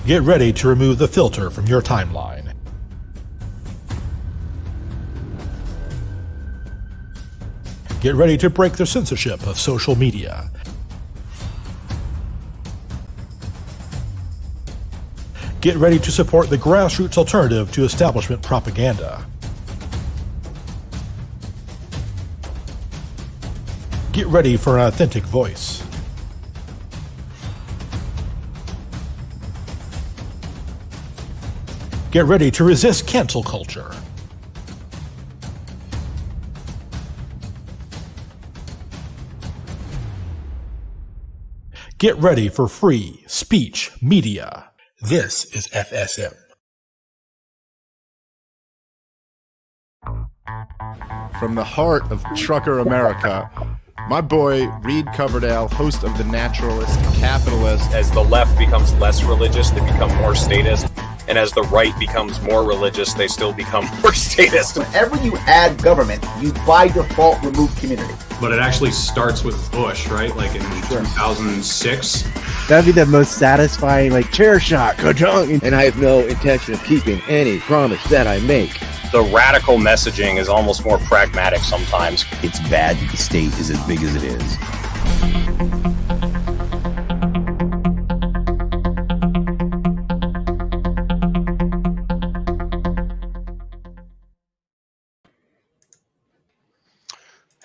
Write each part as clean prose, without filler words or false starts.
Get ready to remove the filter from your timeline. Get ready to break the censorship of social media. Get ready to support the grassroots alternative to establishment propaganda. Get ready for an authentic voice. Get ready to resist cancel culture. Get ready for free speech media. This is FSM. From the heart of trucker America, my boy Reed Coverdale, host of The Naturalist Capitalist. As the left becomes less religious, they become more statist. And as the right becomes more religious, they still become more statist. Whenever you add government, you by default remove community. But it actually starts with Bush, right? Like in 2006. That'd be the most satisfying, like, chair shot, ka-chung. And I have no intention of keeping any promise that I make. The radical messaging is almost more pragmatic sometimes. It's bad that the state is as big as it is.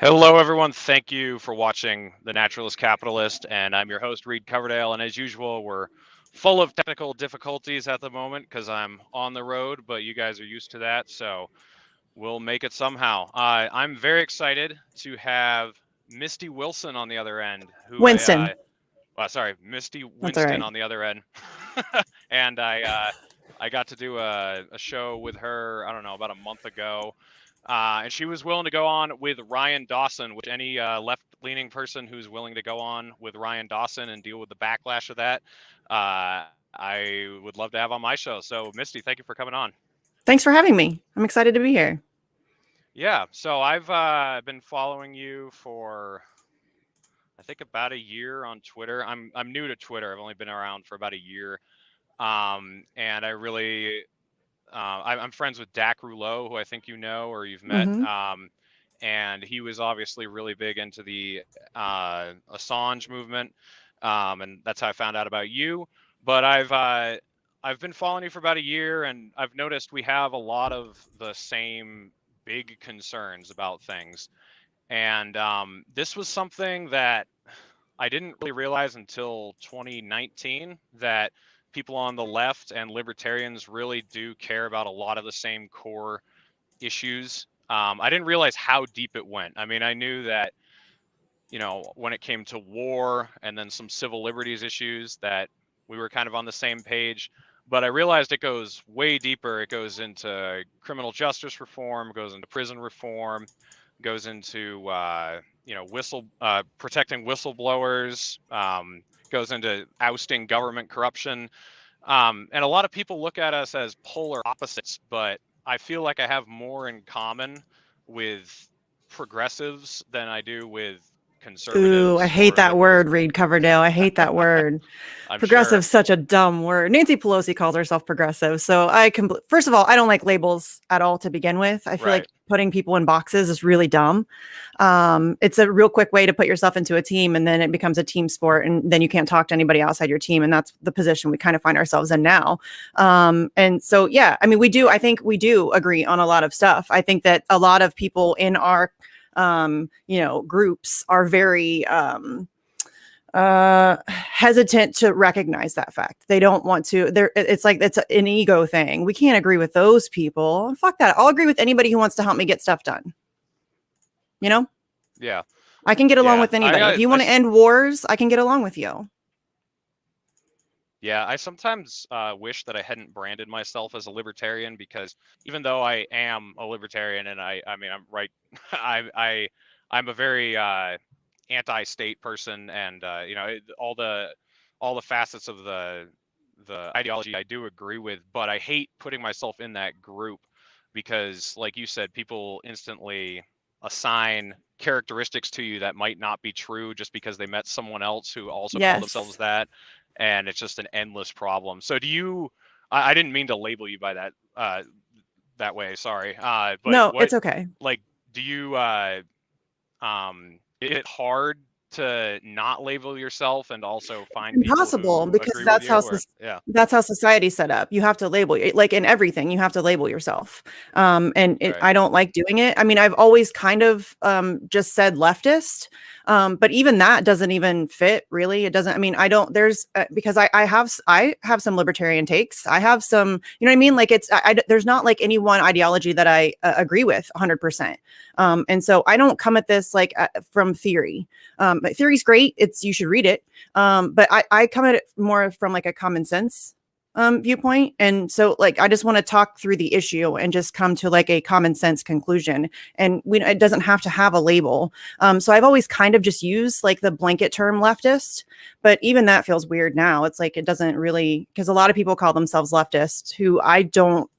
Hello, everyone. Thank you for watching The Naturalist Capitalist, and I'm your host, Reed Coverdale. And as usual, we're full of technical difficulties at the moment because I'm on the road, but you guys are used to that, so we'll make it somehow. I'm very excited to have Misty Wilson on the other end. Winston. Misty Winston right. on the other end. And I got to do a show with her, I don't know, about a month ago. And she was willing to go on with Ryan Dawson, which any left-leaning person who's willing to go on with Ryan Dawson and deal with the backlash of that, I would love to have on my show. So, Misty, thank you for coming on. Thanks for having me. I'm excited to be here. Yeah, so I've been following you for, I think, about a year on Twitter. I'm new to Twitter. I've only been around for about a year, and I really... I'm friends with Dak Rouleau, who I think you know or you've met, and he was obviously really big into the Assange movement, and that's how I found out about you. But I've been following you for about a year, and I've noticed we have a lot of the same big concerns about things. And this was something that I didn't really realize until 2019, that people on the left and libertarians really do care about a lot of the same core issues. I didn't realize how deep it went. I mean, I knew that, you know, when it came to war and then some civil liberties issues, that we were kind of on the same page, but I realized it goes way deeper. It goes into criminal justice reform, goes into prison reform, goes into, protecting whistleblowers, goes into ousting government corruption. And a lot of people look at us as polar opposites, but I feel like I have more in common with progressives than I do with conservatives. Ooh, I hate that word, Reed Coverdale. I hate that word. Progressive is such a dumb word. Nancy Pelosi calls herself progressive. So first of all, I don't like labels at all to begin with. I feel like putting people in boxes is really dumb. It's a real quick way to put yourself into a team, and then it becomes a team sport, and then you can't talk to anybody outside your team. And that's the position we kind of find ourselves in now. And so, yeah, I mean, I think we do agree on a lot of stuff. I think that a lot of people in our groups are very hesitant to recognize that fact. They don't want to. It's like it's an ego thing. We can't agree with those people. Fuck that. I'll agree with anybody who wants to help me get stuff done. You know? Yeah. I can get along with anybody. If you want to end wars, I can get along with you. Yeah, I sometimes wish that I hadn't branded myself as a libertarian, because even though I am a libertarian, and I mean, I'm right, I'm a very anti-state person, and all the facets of the ideology I do agree with, but I hate putting myself in that group because, like you said, people instantly assign characteristics to you that might not be true just because they met someone else who also called themselves that. and it's just an endless problem. So do you? I didn't mean to label you by that that way. Sorry. But No, it's okay. Like, do you? Is it hard to not label yourself and also find Impossible, people who because agree that's with how you? Yeah. that's how society's set up. You have to label like in everything. You have to label yourself, and Right. I don't like doing it. I mean, I've always kind of just said leftist, but even that doesn't even fit really. It doesn't. I mean, I don't. There's because I have some libertarian takes. I have some. You know what I mean? Like there's not like any one ideology that I agree with 100%. And so I don't come at this like from theory. But theory's great. You should read it. But I come at it more from like a common sense viewpoint. And so like, I just want to talk through the issue and just come to like a common sense conclusion. And it doesn't have to have a label. So I've always kind of just used like the blanket term leftist, but even that feels weird now. It's like, it doesn't really, because a lot of people call themselves leftists who I don't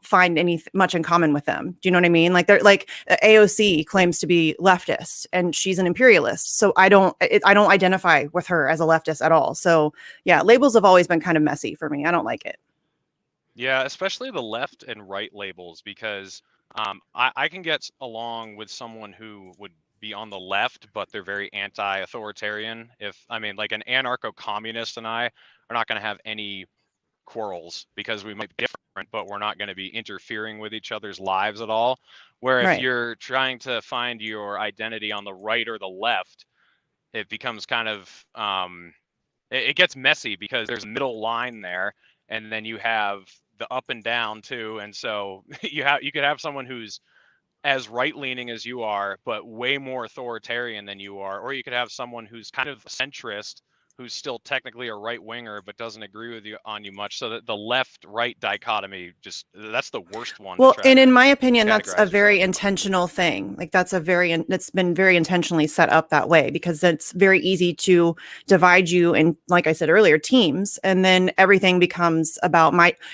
find much in common with them. Do you know what I mean? Like they're like AOC claims to be leftist and she's an imperialist. So I don't identify with her as a leftist at all. So yeah, labels have always been kind of messy for me. I don't like it. Yeah, especially the left and right labels, because I can get along with someone who would be on the left, but they're very anti-authoritarian. Like an anarcho-communist and I are not going to have any quarrels because we might be different, but we're not going to be interfering with each other's lives at all. Where if you're trying to find your identity on the right or the left, it becomes kind of it gets messy because there's a middle line there, and then you have the up and down too. And so you could have someone who's as right-leaning as you are, but way more authoritarian than you are, or you could have someone who's kind of centrist, who's still technically a right winger, but doesn't agree with you much. So that the left-right dichotomy, that's the worst one. Well, and in my opinion, that's a very intentional thing. Like that's it's been very intentionally set up that way, because it's very easy to divide you in, like I said earlier, teams. And then everything becomes about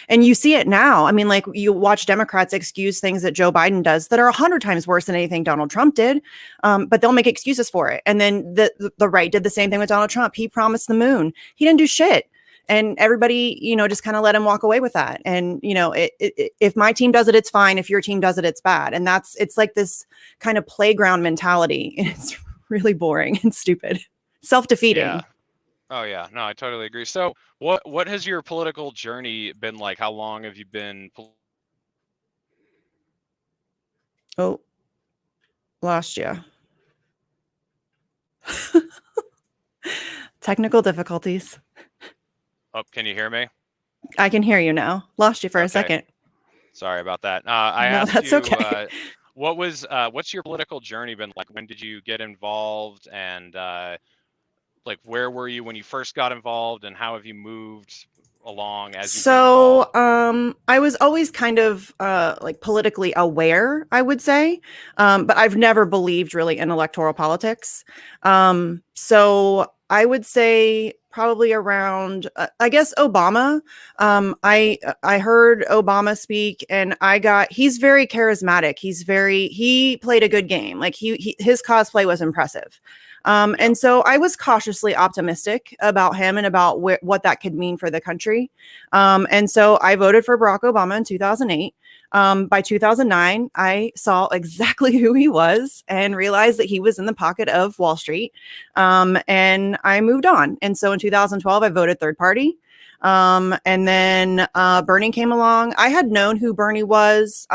and you see it now. I mean, like you watch Democrats excuse things that Joe Biden does that are 100 times worse than anything Donald Trump did. But they'll make excuses for it. And then the right did the same thing with Donald Trump. He promised the moon. He didn't do shit. And everybody, just kind of let him walk away with that. And, if my team does it, it's fine. If your team does it, it's bad. And it's like this kind of playground mentality. And it's really boring and stupid, self-defeating. Yeah. Oh yeah, no, I totally agree. So what has your political journey been like? How long have you been? Oh, lost you. Technical difficulties. Oh, can you hear me? I can hear you now. Lost you for a second. Sorry about that. I asked that's you, okay. What's your political journey been like? When did you get involved, and like where were you when you first got involved, and how have you moved along as you I was always kind of like politically aware, I would say, but I've never believed really in electoral politics. So I would say probably around I guess Obama. I heard Obama speak, and he's very charismatic. He played a good game. Like his cosplay was impressive. And so I was cautiously optimistic about him and about what that could mean for the country. And so I voted for Barack Obama in 2008. By 2009, I saw exactly who he was and realized that he was in the pocket of Wall Street. And I moved on. And so in 2012, I voted third party. And then Bernie came along. I had known who Bernie was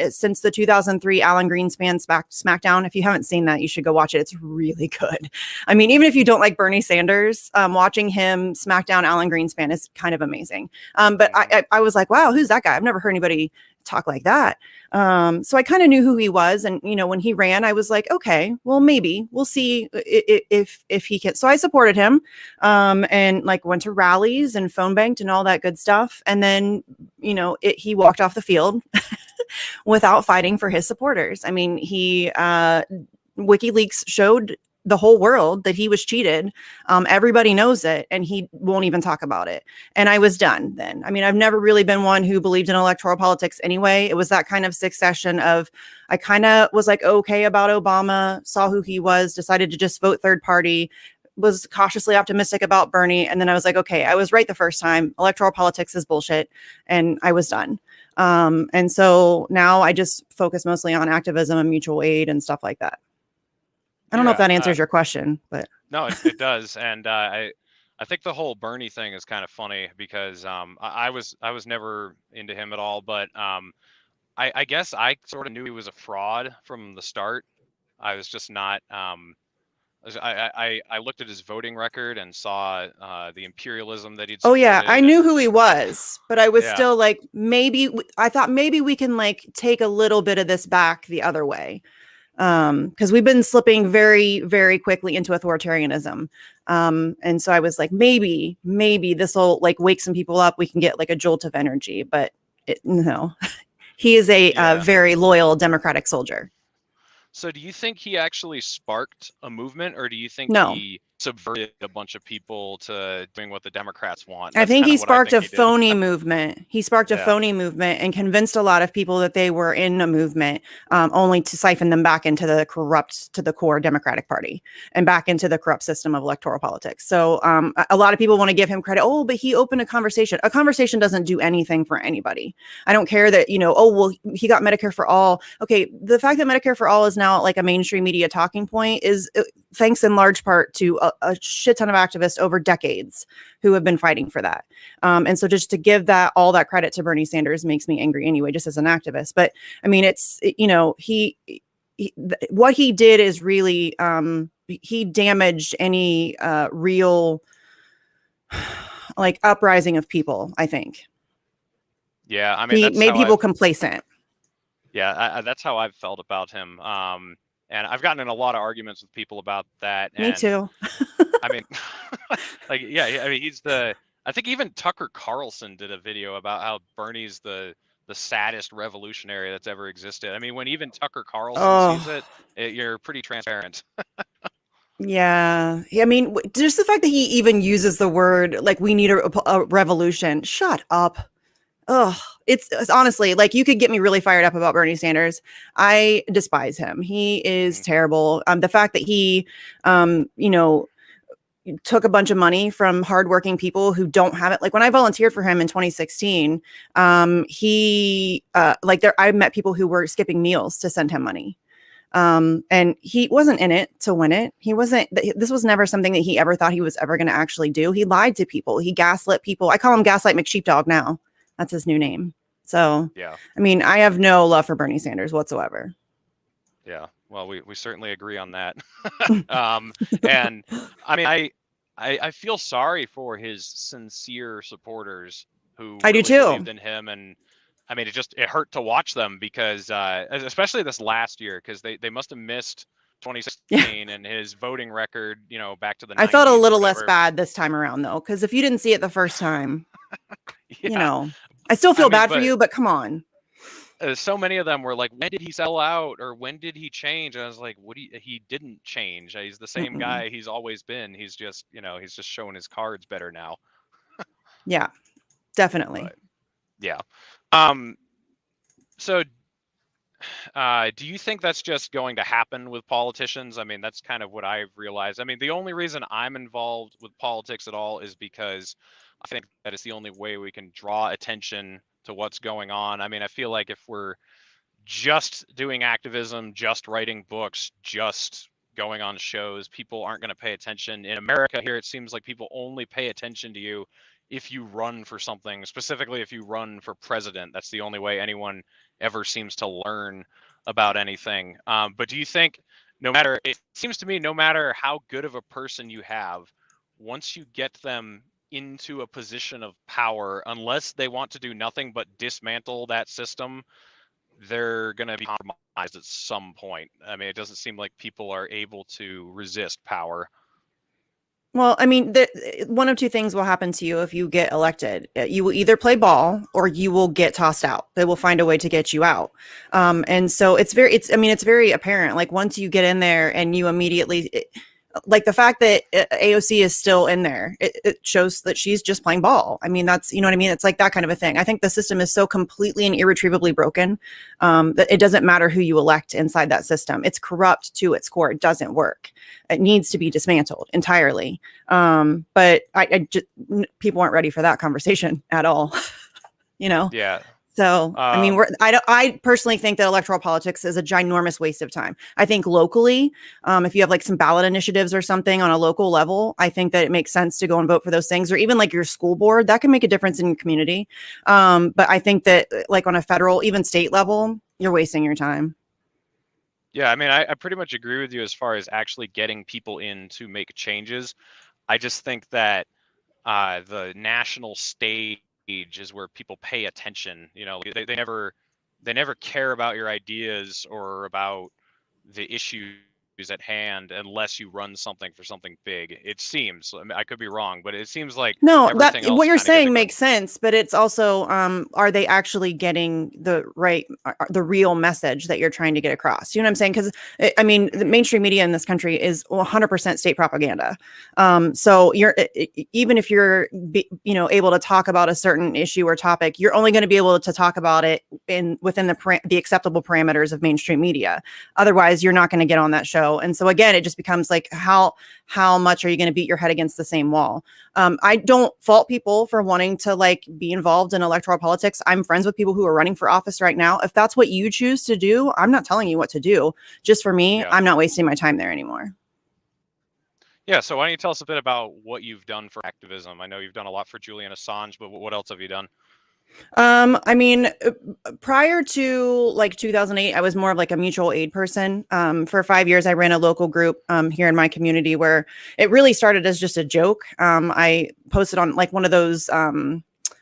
since the 2003 Alan Greenspan SmackDown. If you haven't seen that, you should go watch it. It's really good. I mean, even if you don't like Bernie Sanders, watching him smack down Alan Greenspan is kind of amazing. But I was like, wow, who's that guy? I've never heard anybody talk like that. So I kind of knew who he was. And, when he ran, I was like, okay, well, maybe we'll see if he can. So I supported him and like went to rallies and phone banked and all that good stuff. And then, he walked off the field without fighting for his supporters. I mean, WikiLeaks showed the whole world that he was cheated. Everybody knows it, and he won't even talk about it. And I was done then. I mean, I've never really been one who believed in electoral politics anyway. It was that kind of succession of, I kind of was like, okay about Obama, saw who he was, decided to just vote third party, was cautiously optimistic about Bernie. And then I was like, okay, I was right the first time. Electoral politics is bullshit. And I was done. And so now I just focus mostly on activism and mutual aid and stuff like that. I don't know if that answers your question, but no, it does. And I think the whole Bernie thing is kind of funny because I was never into him at all, but I guess I sort of knew he was a fraud from the start. I was just not. I looked at his voting record and saw the imperialism that he'd. Oh yeah, I knew who he was, but I was still like, maybe I thought maybe we can like take a little bit of this back the other way, because we've been slipping very, very quickly into authoritarianism. And so I was like, maybe this will like wake some people up. We can get like a jolt of energy, but no, he is a very loyal Democratic soldier. So do you think he actually sparked a movement, or do you think he subverted a bunch of people to doing what the Democrats want? I think he sparked a phony movement. He sparked a phony movement and convinced a lot of people that they were in a movement, only to siphon them back into the core Democratic Party and back into the corrupt system of electoral politics. So a lot of people want to give him credit. Oh, but he opened a conversation. A conversation doesn't do anything for anybody. I don't care that, oh, well, he got Medicare for all. Okay, the fact that Medicare for all is now like a mainstream media talking point is thanks in large part to a shit ton of activists over decades who have been fighting for that. And so just to give all that credit to Bernie Sanders makes me angry anyway, just as an activist. But I mean, what he did is really, he damaged any real like uprising of people, I think. Yeah. I mean, he made people complacent. Yeah. That's how I've felt about him. And I've gotten in a lot of arguments with people about that. Me too. I mean, I mean, I think even Tucker Carlson did a video about how Bernie's the saddest revolutionary that's ever existed. I mean, when even Tucker Carlson sees it, you're pretty transparent. Yeah. I mean, just the fact that he even uses the word, like, we need a revolution. Shut up. Oh, it's honestly like, you could get me really fired up about Bernie Sanders. I despise him. He is terrible. The fact that he, took a bunch of money from hardworking people who don't have it. Like when I volunteered for him in 2016, I met people who were skipping meals to send him money. And he wasn't in it to win it. This was never something that he ever thought he was ever going to actually do. He lied to people. He gaslit people. I call him Gaslight McSheepdog now. That's his new name. So, yeah. I mean, I have no love for Bernie Sanders whatsoever. Yeah. Well, we certainly agree on that. And I mean, I feel sorry for his sincere supporters who I do too believed in him. And I mean, it hurt to watch them because, especially this last year, because they must have missed 2016 and his voting record, back to the 90s. I felt a little less bad this time around though, because if you didn't see it the first time, I still feel bad for you, but come on. So many of them were like, when did he sell out, or when did he change? And I was like, he didn't change. He's the same guy he's always been. He's just, he's just showing his cards better now. Yeah, definitely. But, yeah. So do you think that's just going to happen with politicians? I mean, that's kind of what I've realized. I mean, the only reason I'm involved with politics at all is because I think that it's the only way we can draw attention to what's going on. I mean, I feel like if we're just doing activism, just writing books, just going on shows, people aren't going to pay attention. In America here, it seems like people only pay attention to you if you run for something, specifically if you run for president. That's the only way anyone ever seems to learn about anything. But do you think it seems to me, no matter how good of a person you have, once you get them into a position of power, unless they want to do nothing but dismantle that system, they're going to be compromised at some point. I mean, it doesn't seem like people are able to resist power. Well, I mean, one of two things will happen to you if you get elected. You will either play ball or you will get tossed out. They will find a way to get you out. And so it's very apparent. Like once you get in there and you immediately, like the fact that AOC is still in there, it shows that she's just playing ball. I mean, that's, you know what I mean? It's like that kind of a thing. I think the system is so completely and irretrievably broken that it doesn't matter who you elect inside that system. It's corrupt to its core. It doesn't work. It needs to be dismantled entirely. But I just, people aren't ready for that conversation at all. You know? Yeah. So, I mean, I personally think that electoral politics is a ginormous waste of time. I think locally, if you have like some ballot initiatives or something on a local level, I think that it makes sense to go and vote for those things, or even like your school board, that can make a difference in your community. But I think that like on a federal, even state level, you're wasting your time. Yeah, I mean, I pretty much agree with you as far as actually getting people in to make changes. I just think that the national stage is where people pay attention. You know, they never care about your ideas or about the issues at hand unless you run something for something big. It seems. I mean, I could be wrong, but it seems like no, that what you're saying makes sense, but it's also are they actually getting the real message that you're trying to get across? You know what I'm saying? Because I mean, the mainstream media in this country is 100% state propaganda. So you're even if you're able to talk about a certain issue or topic, you're only going to be able to talk about it within the acceptable parameters of mainstream media. Otherwise, you're not going to get on that show. And so again, it just becomes like, how much are you going to beat your head against the same wall? I don't fault people for wanting to like be involved in electoral politics. I'm friends with people who are running for office right now. If that's what you choose to do, I'm not telling you what to do. Just for me, I'm not wasting my time there anymore. Yeah. So why don't you tell us a bit about what you've done for activism? I know you've done a lot for Julian Assange, but what else have you done? I mean, prior to like 2008, I was more of like a mutual aid person. For 5 years, I ran a local group here in my community where it really started as just a joke. I posted on like one of those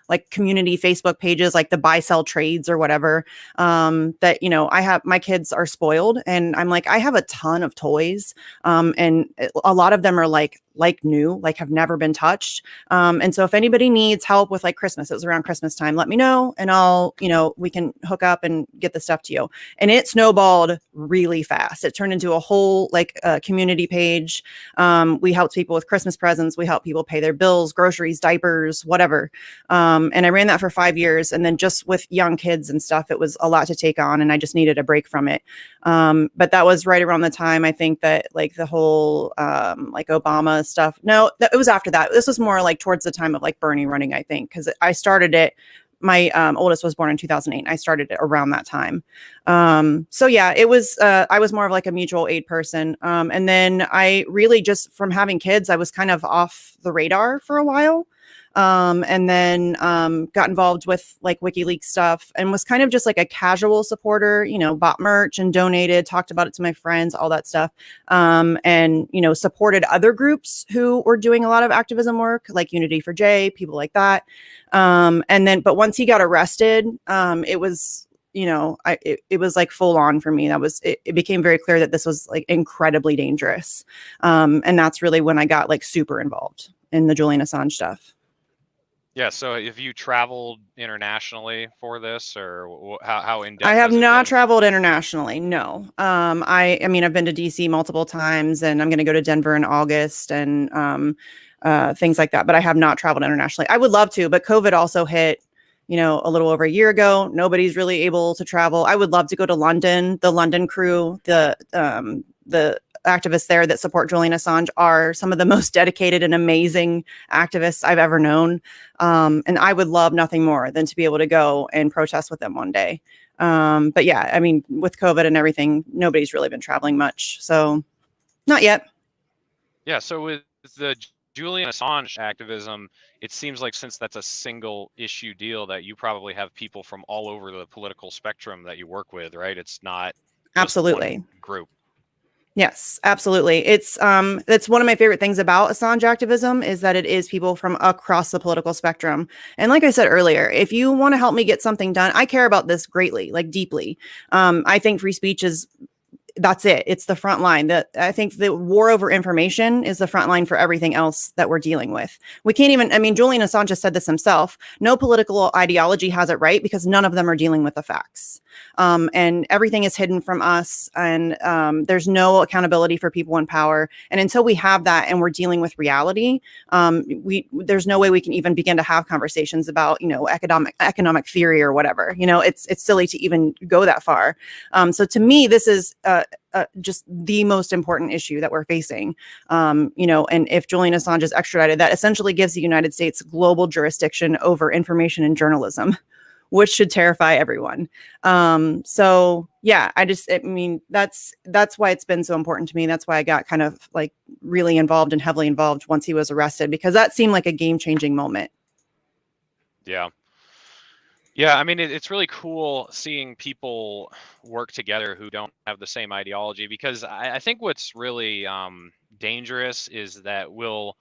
like community Facebook pages, like the buy sell trades or whatever, that, I have, my kids are spoiled and I'm like, I have a ton of toys. And a lot of them are like new, like have never been touched. And so if anybody needs help with like Christmas, it was around Christmas time, let me know and I'll, we can hook up and get the stuff to you. And it snowballed really fast. It turned into a whole like community page. We helped people with Christmas presents. We helped people pay their bills, groceries, diapers, whatever. And I ran that for 5 years. And then just with young kids and stuff, it was a lot to take on and I just needed a break from it. But that was right around the time I think that like the whole like Obama stuff. No, it was after that. This was more like towards the time of like Bernie running, I think, because I started it. My oldest was born in 2008. And I started it around that time. So yeah, it was, I was more of like a mutual aid person. And then I really just from having kids, I was kind of off the radar for a while. And then got involved with like WikiLeaks stuff and was kind of just like a casual supporter, bought merch and donated, talked about it to my friends, all that stuff. And, supported other groups who were doing a lot of activism work like Unity for Jay, people like that. But once he got arrested, it was, it was like full on for me. It became very clear that this was like incredibly dangerous. And that's really when I got like super involved in the Julian Assange stuff. Yeah. So have you traveled internationally for this or how in depth? I have not traveled internationally. No. I mean, I've been to DC multiple times and I'm going to go to Denver in August and things like that, but I have not traveled internationally. I would love to, but COVID also hit, a little over a year ago. Nobody's really able to travel. I would love to go to London. The London crew, the activists there that support Julian Assange are some of the most dedicated and amazing activists I've ever known. And I would love nothing more than to be able to go and protest with them one day. But yeah, I mean, with COVID and everything, nobody's really been traveling much. So not yet. Yeah. So with the Julian Assange activism, it seems like since that's a single issue deal that you probably have people from all over the political spectrum that you work with, right? It's not absolutely one group. Yes, absolutely. It's that's one of my favorite things about Assange activism is that it is people from across the political spectrum. And like I said earlier, if you want to help me get something done, I care about this greatly, like deeply. I think free speech is that's it. It's the front line. That I think the war over information is the front line for everything else that we're dealing with. We can't even, I mean, Julian Assange said this himself. No political ideology has it right because none of them are dealing with the facts. And everything is hidden from us. And there's no accountability for people in power. And until we have that and we're dealing with reality, there's no way we can even begin to have conversations about, you know, economic theory or whatever. You know, it's silly to even go that far. So to me, this is just the most important issue that we're facing. You know, and if Julian Assange is extradited, that essentially gives the United States global jurisdiction over information and journalism, which should terrify everyone. So yeah, I mean, that's why it's been so important to me. That's why I got kind of like really involved and heavily involved once he was arrested, because that seemed like a game-changing moment. Yeah. Yeah, I mean, it's really cool seeing people work together who don't have the same ideology, because I think what's really dangerous is that we'll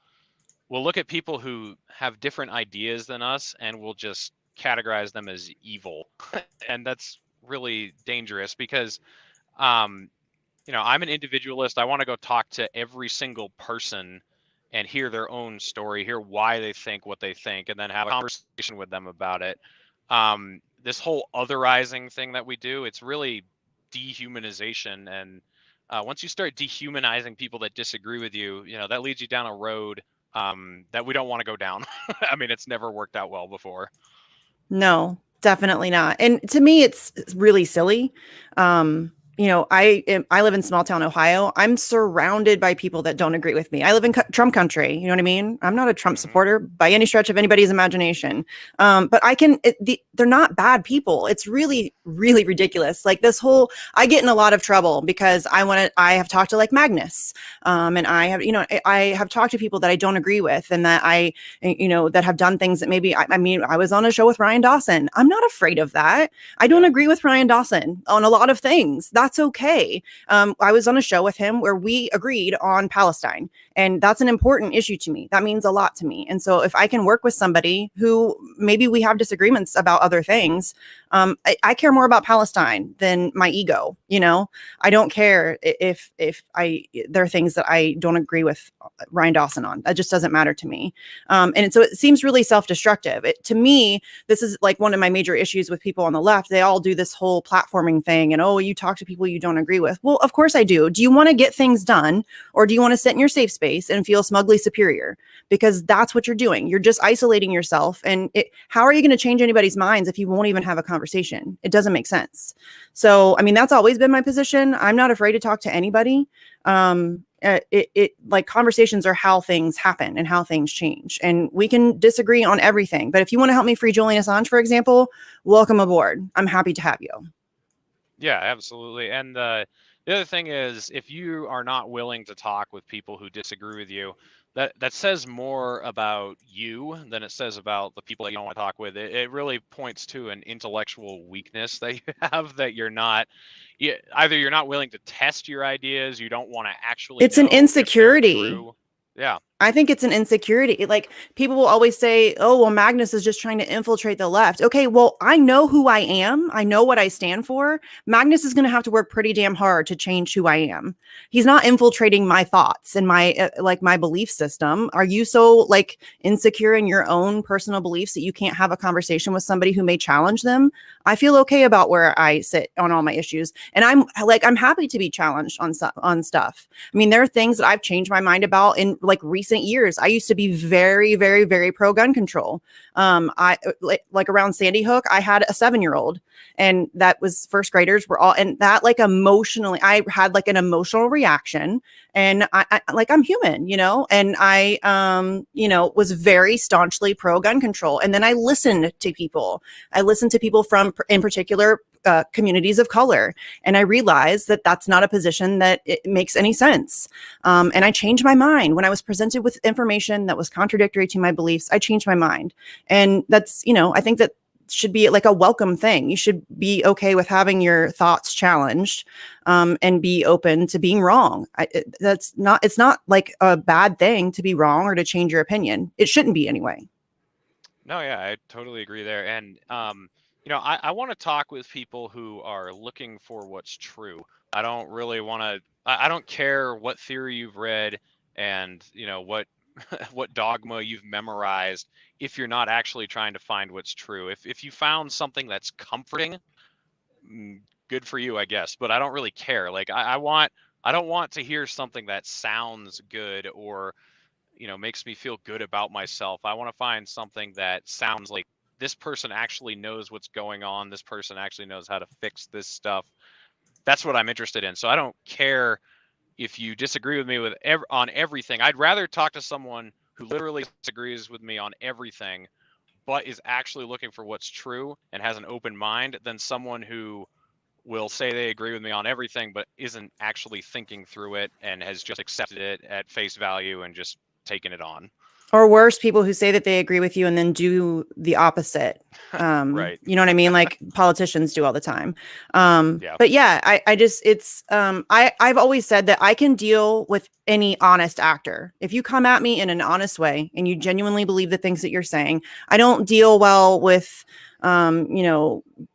look at people who have different ideas than us and we'll just categorize them as evil. And that's really dangerous because, you know, I'm an individualist. I want to go talk to every single person and hear their own story, hear why they think what they think, and then have a conversation with them about it. This whole otherizing thing that we do, it's really dehumanization. And once you start dehumanizing people that disagree with you, you know, that leads you down a road that we don't want to go down. I mean, it's never worked out well before. No, definitely not. And to me, it's really silly. You know, I live in small town Ohio. I'm surrounded by people that don't agree with me. I live in Trump country. You know what I mean? I'm not a Trump supporter by any stretch of anybody's imagination. But they're not bad people. It's really, really ridiculous. Like this whole, I get in a lot of trouble because I have talked to like Magnus, and I have talked to people that I don't agree with, and that that have done things that maybe, I mean, I was on a show with Ryan Dawson. I'm not afraid of that. I don't agree with Ryan Dawson on a lot of things. That's okay. I was on a show with him where we agreed on Palestine, and that's an important issue to me. That means a lot to me. And so if I can work with somebody who maybe we have disagreements about other things, I care more about Palestine than my ego. You know, I don't care if there are things that I don't agree with Ryan Dawson on. That just doesn't matter to me. And so it seems really self-destructive. To me, this is like one of my major issues with people on the left. They all do this whole platforming thing and, oh, you talk to people you don't agree with. Well, of course I do. Do you want to get things done, or do you want to sit in your safe space and feel smugly superior? Because that's what you're doing. You're just isolating yourself. And how are you going to change anybody's minds if you won't even have a conversation? It doesn't make sense. So, I mean, that's always been my position. I'm not afraid to talk to anybody. Like conversations are how things happen and how things change, and we can disagree on everything. But if you want to help me free Julian Assange, for example, welcome aboard. I'm happy to have you. Yeah, absolutely. And the other thing is, if you are not willing to talk with people who disagree with you, that says more about you than it says about the people that you don't want to talk with. It really points to an intellectual weakness that you have, that either you're not willing to test your ideas, you don't want to actually. It's an insecurity. Yeah. I think it's an insecurity. Like, people will always say, oh, well, Magnus is just trying to infiltrate the left. Okay, well, I know who I am. I know what I stand for. Magnus is going to have to work pretty damn hard to change who I am. He's not infiltrating my thoughts and my my belief system. Are you so like insecure in your own personal beliefs that you can't have a conversation with somebody who may challenge them? I feel okay about where I sit on all my issues. And I'm happy to be challenged on stuff. I mean, there are things that I've changed my mind about in like recent years. I used to be very, very, very pro gun control. I like around Sandy Hook, I had a 7-year-old, and that was first graders were all, and that like emotionally, I had like an emotional reaction, and I'm human, you know, and I was very staunchly pro gun control. And then I listened to people. From, in particular, communities of color. And I realized that that's not a position that it makes any sense. And I changed my mind when I was presented with information that was contradictory to my beliefs. I changed my mind. And that's, I think that should be like a welcome thing. You should be okay with having your thoughts challenged, and be open to being wrong. It's not like a bad thing to be wrong or to change your opinion. It shouldn't be anyway. No, yeah, I totally agree there. And I want to talk with people who are looking for what's true. I don't really want to. I don't care what theory you've read and what what dogma you've memorized if you're not actually trying to find what's true. If you found something that's comforting, good for you, I guess. But I don't really care. Like I don't want to hear something that sounds good or makes me feel good about myself. I want to find something that sounds like this person actually knows what's going on. This person actually knows how to fix this stuff. That's what I'm interested in. So I don't care if you disagree with me on everything. I'd rather talk to someone who literally disagrees with me on everything, but is actually looking for what's true and has an open mind than someone who will say they agree with me on everything, but isn't actually thinking through it and has just accepted it at face value and just taken it on. Or worse, people who say that they agree with you and then do the opposite. Right. You know what I mean? Like politicians do all the time. Yeah. But yeah, I've always said that I can deal with any honest actor. If you come at me in an honest way and you genuinely believe the things that you're saying, I don't deal well with,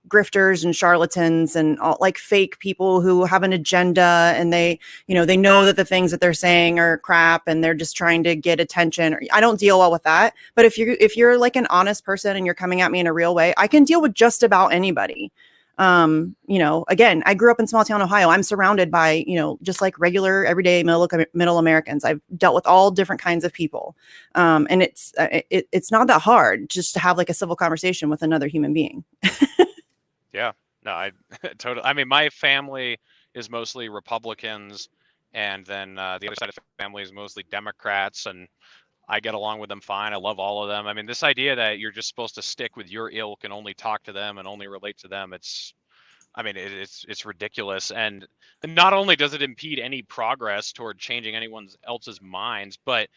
grifters and charlatans and all, like fake people who have an agenda and they know that the things that they're saying are crap and they're just trying to get attention. I don't deal well with that. But if you're like an honest person and you're coming at me in a real way, I can deal with just about anybody. Again, I grew up in small town Ohio. I'm surrounded by, just like regular everyday middle Americans. I've dealt with all different kinds of people. And it's not that hard just to have like a civil conversation with another human being. Yeah, no, I totally. I mean, my family is mostly Republicans, and then the other side of the family is mostly Democrats, and I get along with them fine. I love all of them. I mean, this idea that you're just supposed to stick with your ilk and only talk to them and only relate to them, it's ridiculous. And not only does it impede any progress toward changing anyone else's minds, but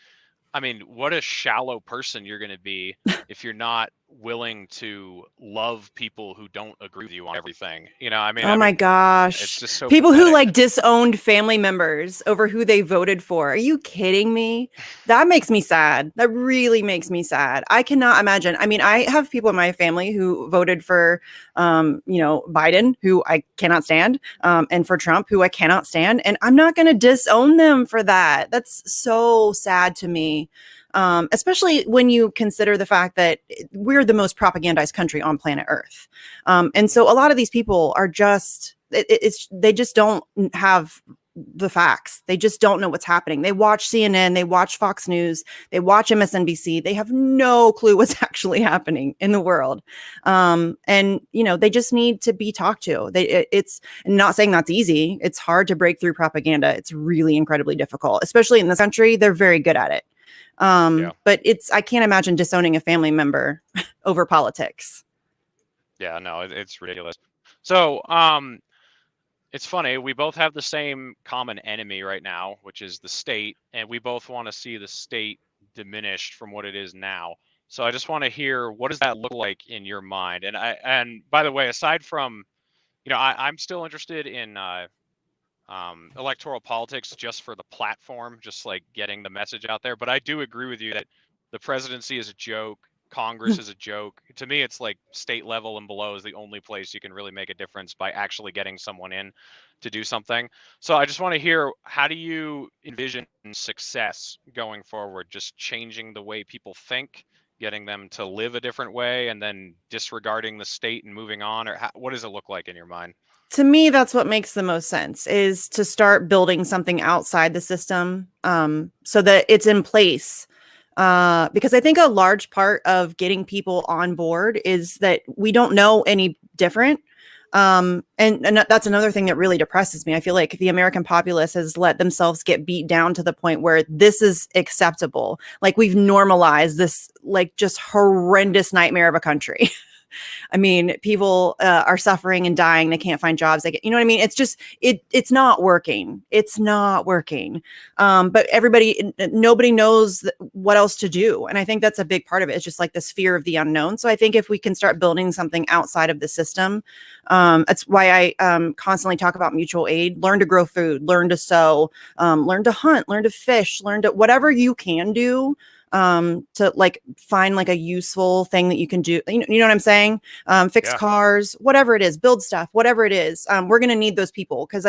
I mean, what a shallow person you're going to be if you're not willing to love people who don't agree with you on everything. My gosh. It's just so people pathetic. Who like disowned family members over who they voted for. Are you kidding me? That makes me sad. That really makes me sad. I cannot imagine. I mean, I have people in my family who voted for, Biden, who I cannot stand, and for Trump, who I cannot stand. And I'm not going to disown them for that. That's so sad to me. Especially when you consider the fact that we're the most propagandized country on planet Earth. And so a lot of these people are just, they just don't have the facts. They just don't know what's happening. They watch CNN, they watch Fox News, they watch MSNBC. They have no clue what's actually happening in the world. They just need to be talked to. It's not saying that's easy. It's hard to break through propaganda. It's really incredibly difficult, especially in this country. They're very good at it. But I can't imagine disowning a family member over politics. Yeah, no, it's ridiculous. So, it's funny. We both have the same common enemy right now, which is the state, and we both want to see the state diminished from what it is now. So I just want to hear, what does that look like in your mind? And by the way, aside from, I'm still interested in electoral politics just for the platform, just like getting the message out there. But I do agree with you that the presidency is a joke. Congress is a joke. To me, it's like state level and below is the only place you can really make a difference by actually getting someone in to do something. So I just want to hear, how do you envision success going forward? Just changing the way people think, getting them to live a different way, and then disregarding the state and moving on? Or what does it look like in your mind? To me, that's what makes the most sense, is to start building something outside the system, so that it's in place. Because I think a large part of getting people on board is that we don't know any different. And that's another thing that really depresses me. I feel like the American populace has let themselves get beat down to the point where this is acceptable. Like, we've normalized this, like, just horrendous nightmare of a country. I mean, people are suffering and dying. They can't find jobs. You know what I mean? It's just, it's not working. It's not working. But nobody knows what else to do. And I think that's a big part of it. It's just like this fear of the unknown. So I think if we can start building something outside of the system, that's why I constantly talk about mutual aid. Learn to grow food, learn to sew, learn to hunt, learn to fish, learn to whatever you can do. to like find like a useful thing that you can do. You know what I'm saying? Fix cars, whatever it is, build stuff, whatever it is. We're going to need those people because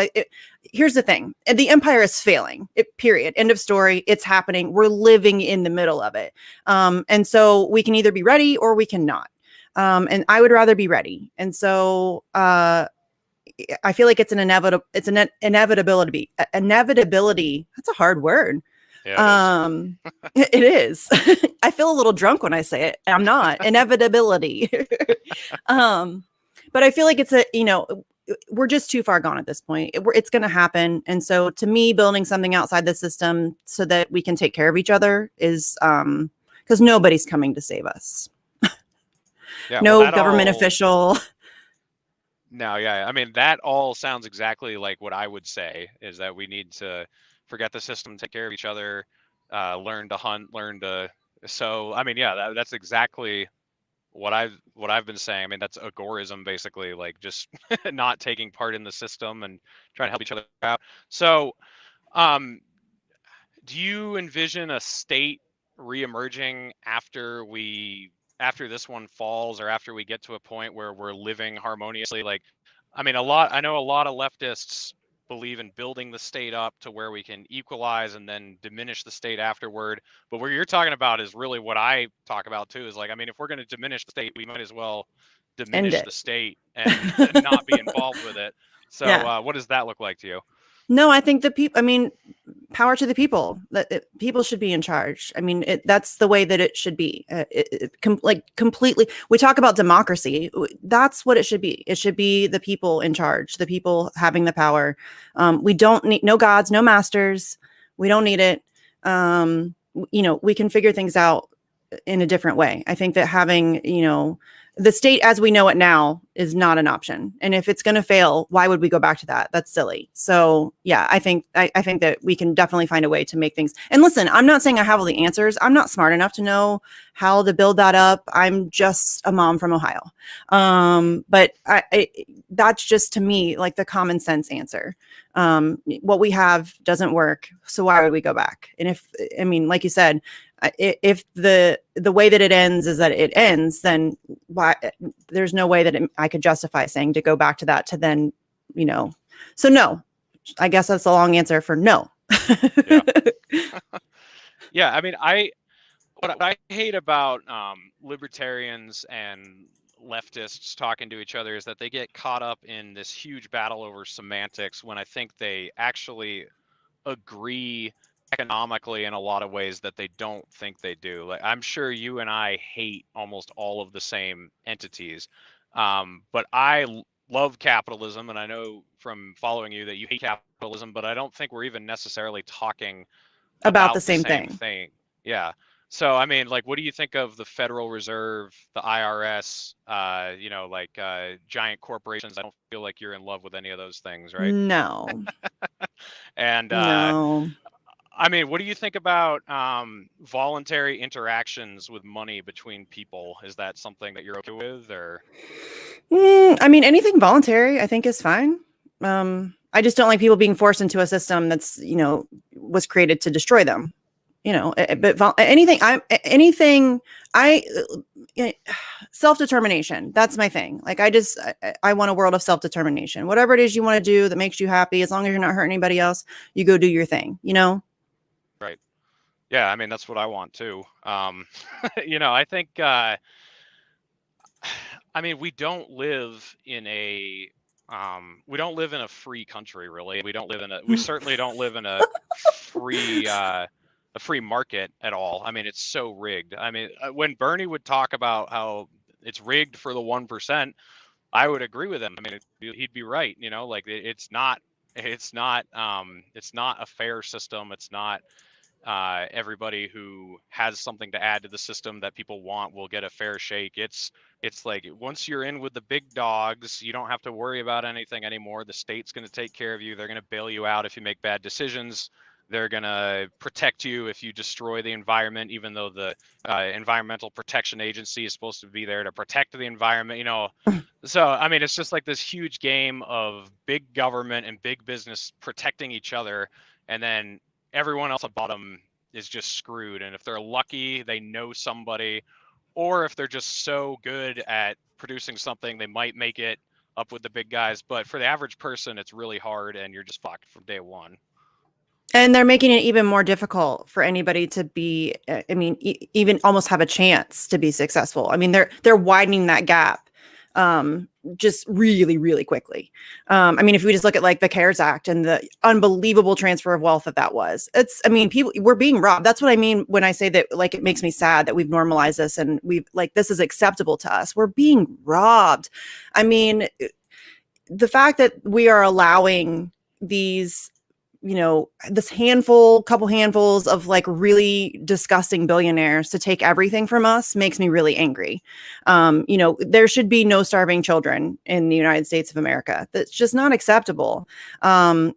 here's the thing. The empire is failing, period. End of story. It's happening. We're living in the middle of it. And so we can either be ready or we cannot. And I would rather be ready. And so, I feel like it's an inevitability. Inevitability. That's a hard word. Yeah, it is. I feel a little drunk when I say it. I'm not. Inevitability. But I feel like it's we're just too far gone at this point. It's going to happen. And so to me, building something outside the system so that we can take care of each other is because nobody's coming to save us. Yeah, no government official. No, yeah. I mean, that all sounds exactly like what I would say is that we need to forget the system, take care of each other, learn to hunt, so I mean, yeah, that's exactly what I've been saying. I mean, that's agorism basically, like just not taking part in the system and trying to help each other out. So, do you envision a state reemerging after this one falls, or after we get to a point where we're living harmoniously? Like, I mean, I know a lot of leftists believe in building the state up to where we can equalize and then diminish the state afterward. But what you're talking about is really what I talk about too, is like, I mean, if we're going to diminish the state, we might as well diminish the state and not be involved with it. So what does that look like to you? No, I think power to the people. That people should be in charge. I mean, that's the way that it should be. Completely. We talk about democracy. That's what it should be. It should be the people in charge, the people having the power. We don't need no gods, no masters. We don't need it. We can figure things out in a different way. I think that having, the state as we know it now is not an option. And if it's going to fail, why would we go back to that? That's silly. So yeah, I think that we can definitely find a way to make things. And listen, I'm not saying I have all the answers. I'm not smart enough to know how to build that up. I'm just a mom from Ohio. But that's just to me like the common sense answer. What we have doesn't work. So why would we go back? And like you said, if the way that it ends is that it ends, then why? There's no way that I could justify saying to go back to that to then, So no, I guess that's a long answer for no. Yeah. I mean, what I hate about libertarians and leftists talking to each other is that they get caught up in this huge battle over semantics when I think they actually agree economically in a lot of ways that they don't think they do. Like, I'm sure you and I hate almost all of the same entities, but I love capitalism, and I know from following you that you hate capitalism, but I don't think we're even necessarily talking about the same thing. Yeah. So I mean, like, what do you think of the Federal Reserve, the IRS, giant corporations? I don't feel like you're in love with any of those things, right? No. And no. I mean, what do you think about voluntary interactions with money between people? Is that something that you're okay with, or? I mean, anything voluntary, I think, is fine. I just don't like people being forced into a system that's, was created to destroy them. But self-determination. That's my thing. Like, I want a world of self-determination. Whatever it is you want to do that makes you happy, as long as you're not hurting anybody else, you go do your thing. Right. Yeah, I mean, that's what I want too. I think we don't live in a free country, really. We certainly don't live in a free market at all. I mean, it's so rigged. I mean, when Bernie would talk about how it's rigged for the 1%, I would agree with him. I mean, he'd be right. Like, it's not a fair system. It's not everybody who has something to add to the system that people want will get a fair shake. It's like, once you're in with the big dogs, you don't have to worry about anything anymore. The state's going to take care of you. They're going to bail you out if you make bad decisions. They're going to protect you if you destroy the environment, even though the Environmental Protection Agency is supposed to be there to protect the environment, So, I mean, it's just like this huge game of big government and big business protecting each other. And then everyone else at bottom is just screwed. And if they're lucky, they know somebody, or if they're just so good at producing something, they might make it up with the big guys. But for the average person, it's really hard, and you're just fucked from day one. And they're making it even more difficult for anybody to be, I mean, even almost have a chance to be successful. I mean, they're widening that gap just really, really quickly. I mean, if we just look at like the CARES Act and the unbelievable transfer of wealth that was, I mean, we're being robbed. That's what I mean when I say that, like, it makes me sad that we've normalized this and we've like, this is acceptable to us. We're being robbed. I mean, the fact that we are allowing these, you know, this couple handfuls of like really disgusting billionaires to take everything from us makes me really angry. You know, there should be no starving children in the United States of America. That's just not acceptable. There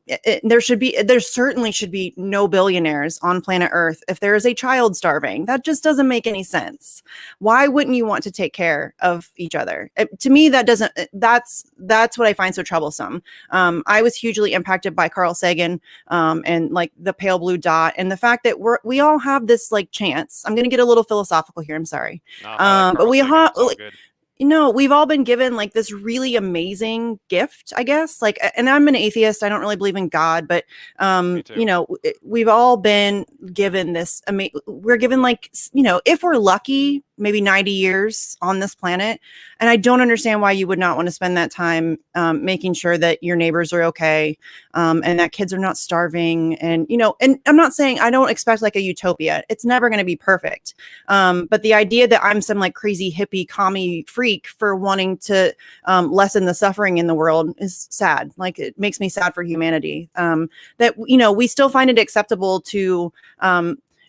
certainly should be no billionaires on planet Earth if there is a child starving. That just doesn't make any sense. Why wouldn't you want to take care of each other? To me, that's what I find so troublesome. I was hugely impacted by Carl Sagan, and like the pale blue dot, and the fact that we all have this like chance. I'm going to get a little philosophical here. I'm sorry. But we have, you know, we've all been given like this really amazing gift, I guess. Like, and I'm an atheist. I don't really believe in God, but, you know, we've all been given this. I mean, we're given like, you know, if we're lucky, maybe 90 years on this planet. And I don't understand why you would not want to spend that time making sure that your neighbors are okay, and that kids are not starving. And, you know, and I'm not saying I don't expect like a utopia. It's never going to be perfect. But the idea that I'm some like crazy hippie commie freak for wanting to lessen the suffering in the world is sad. Like, it makes me sad for humanity, that, you know, we still find it acceptable to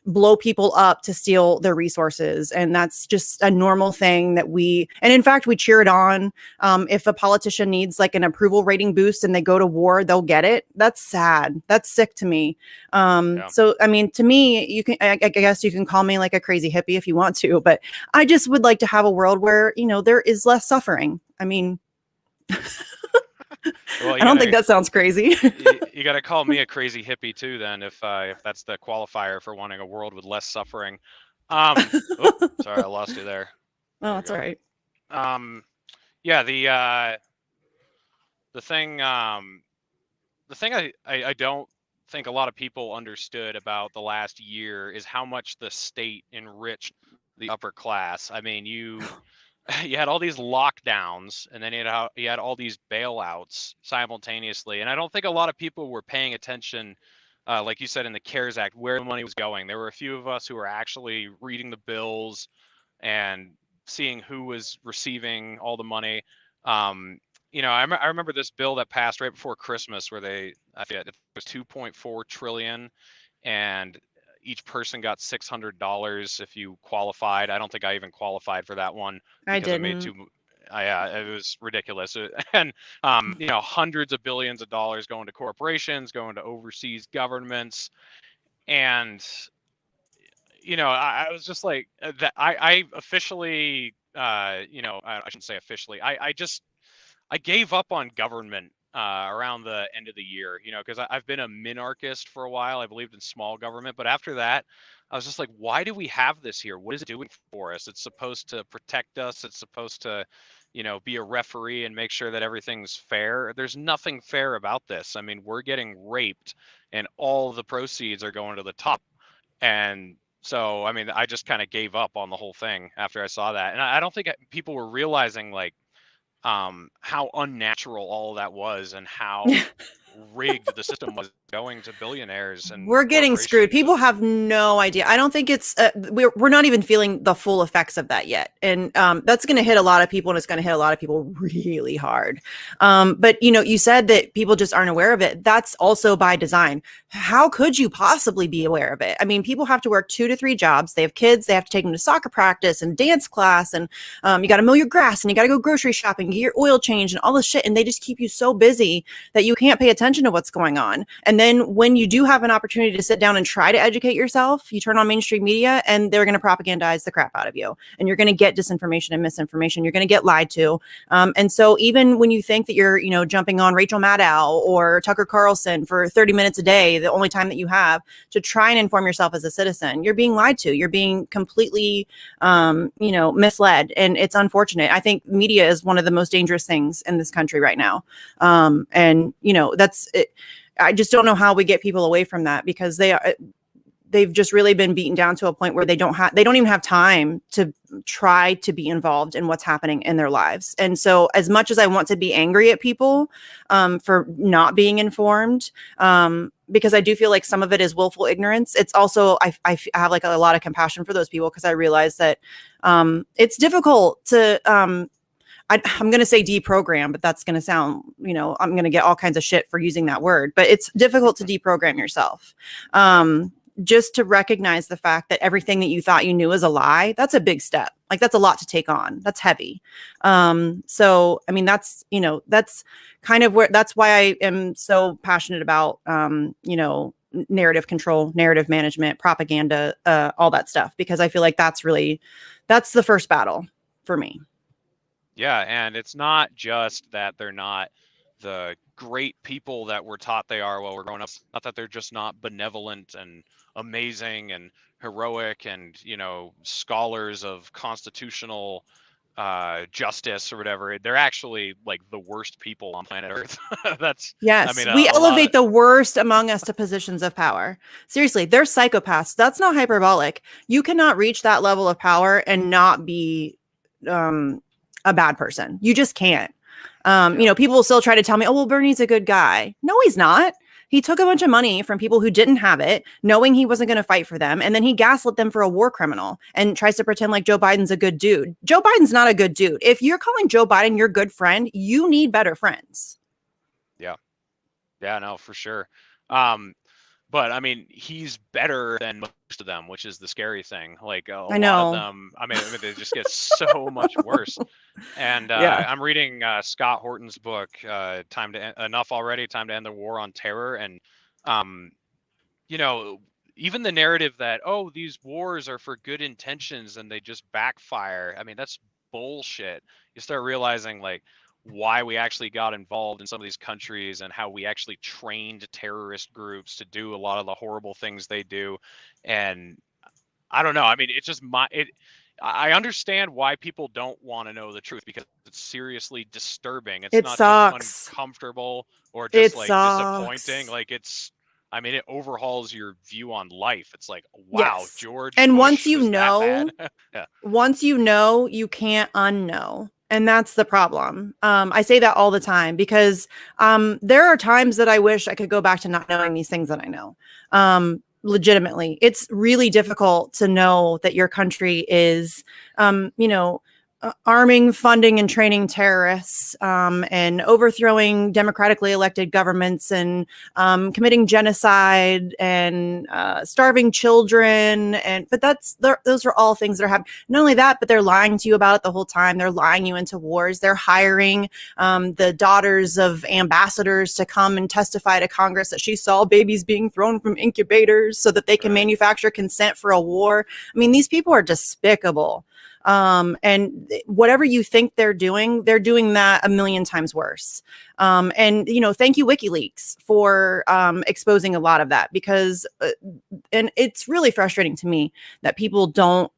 blow people up to steal their resources. And that's just a normal thing that and in fact, we cheer it on. If a politician needs like an approval rating boost and they go to war, they'll get it. That's sad. That's sick to me. So, I mean, to me, I guess you can call me like a crazy hippie if you want to, but I just would like to have a world where, you know, there is less suffering. I mean, well, I don't think that sounds crazy. You got to call me a crazy hippie too, then, if that's the qualifier for wanting a world with less suffering. Sorry, I lost you there. Oh, that's all right. Yeah, the thing I don't think a lot of people understood about the last year is how much the state enriched the upper class. I mean, you had all these lockdowns, and then you had all these bailouts simultaneously. And I don't think a lot of people were paying attention, like you said, in the CARES Act, where the money was going. There were a few of us who were actually reading the bills and seeing who was receiving all the money. You know, I remember this bill that passed right before Christmas, where I forget, it was 2.4 trillion, and each person got $600 if you qualified. I don't think I even qualified for that one. I didn't. It was ridiculous. And, you know, hundreds of billions of dollars going to corporations, going to overseas governments. And, you know, I was just like, that. I officially, you know, I shouldn't say officially. I gave up on government around the end of the year, you know, because I've been a minarchist for a while. I believed in small government, but after that, I was just like, why do we have this here? What is it doing for us? It's supposed to protect us. It's supposed to, you know, be a referee and make sure that everything's fair. There's nothing fair about this. I mean, we're getting raped, and all the proceeds are going to the top. And so, I mean, I just kind of gave up on the whole thing after I saw that. And I don't think people were realizing, like, how unnatural all of that was, and how rigged the system was, going to billionaires. And we're getting screwed. People have no idea. I don't think it's we're not even feeling the full effects of that yet, and that's going to hit a lot of people, and it's going to hit a lot of people really hard. But you know, you said that people just aren't aware of it. That's also by design. How could you possibly be aware of it? I mean, people have to work 2 to 3 jobs. They have kids. They have to take them to soccer practice and dance class, and you got to mow your grass, and you got to go grocery shopping, get your oil change, and all this shit. And they just keep you so busy that you can't pay attention attention to what's going on. And then when you do have an opportunity to sit down and try to educate yourself, you turn on mainstream media and they're going to propagandize the crap out of you. And you're going to get disinformation and misinformation. You're going to get lied to. And so even when you think that you're, jumping on Rachel Maddow or Tucker Carlson for 30 minutes a day, the only time that you have to try and inform yourself as a citizen, you're being lied to. You're being completely, misled. And it's unfortunate. I think media is one of the most dangerous things in this country right now. That's it. I just don't know how we get people away from that, because they've just really been beaten down to a point where they don't even have time to try to be involved in what's happening in their lives. And so as much as I want to be angry at people for not being informed, because I do feel like some of it is willful ignorance, it's also, I have like a lot of compassion for those people, because I realize that it's difficult to, I'm going to say deprogram, but that's going to sound, I'm going to get all kinds of shit for using that word, but it's difficult to deprogram yourself. Just to recognize the fact that everything that you thought you knew is a lie, that's a big step. Like, that's a lot to take on. That's heavy. So, I mean, that's kind of that's why I am so passionate about, narrative control, narrative management, propaganda, all that stuff, because I feel like that's the first battle for me. Yeah. And it's not just that they're not the great people that we're taught they are while we're growing up. Not that they're just not benevolent and amazing and heroic and, scholars of constitutional justice or whatever. They're actually like the worst people on planet Earth. We elevate the worst among us to positions of power. Seriously, they're psychopaths. That's not hyperbolic. You cannot reach that level of power and not be a bad person. You just can't. People will still try to tell me, oh, well, Bernie's a good guy. No, he's not. He took a bunch of money from people who didn't have it, knowing he wasn't going to fight for them. And then he gaslit them for a war criminal and tries to pretend like Joe Biden's a good dude. Joe Biden's not a good dude. If you're calling Joe Biden your good friend, you need better friends. Yeah. Yeah, no, for sure. But I mean, he's better than most of them, which is the scary thing. Like I know. lot of them, I mean, they just get so much worse. And I'm reading Scott Horton's book, Enough Already, Time to End the War on Terror. And, even the narrative that, oh, these wars are for good intentions and they just backfire. I mean, that's bullshit. You start realizing like why we actually got involved in some of these countries and how we actually trained terrorist groups to do a lot of the horrible things they do. And I don't know. I mean, it's just I understand why people don't want to know the truth, because it's seriously disturbing. It's not just uncomfortable or just disappointing. Like it overhauls your view on life. It's like, wow, yes. George. And Bush once you know, yeah. Once you know, you can't unknow. And that's the problem. I say that all the time, because there are times that I wish I could go back to not knowing these things that I know. Legitimately, it's really difficult to know that your country is, arming, funding, and training terrorists, and overthrowing democratically elected governments, and committing genocide, and starving children. But those are all things that are happening. Not only that, but they're lying to you about it the whole time. They're lying you into wars. They're hiring the daughters of ambassadors to come and testify to Congress that she saw babies being thrown from incubators so that they can manufacture consent for a war. I mean, these people are despicable. And whatever you think they're doing that a million times worse. And, thank you, WikiLeaks, for exposing a lot of that, because, and it's really frustrating to me that people don't,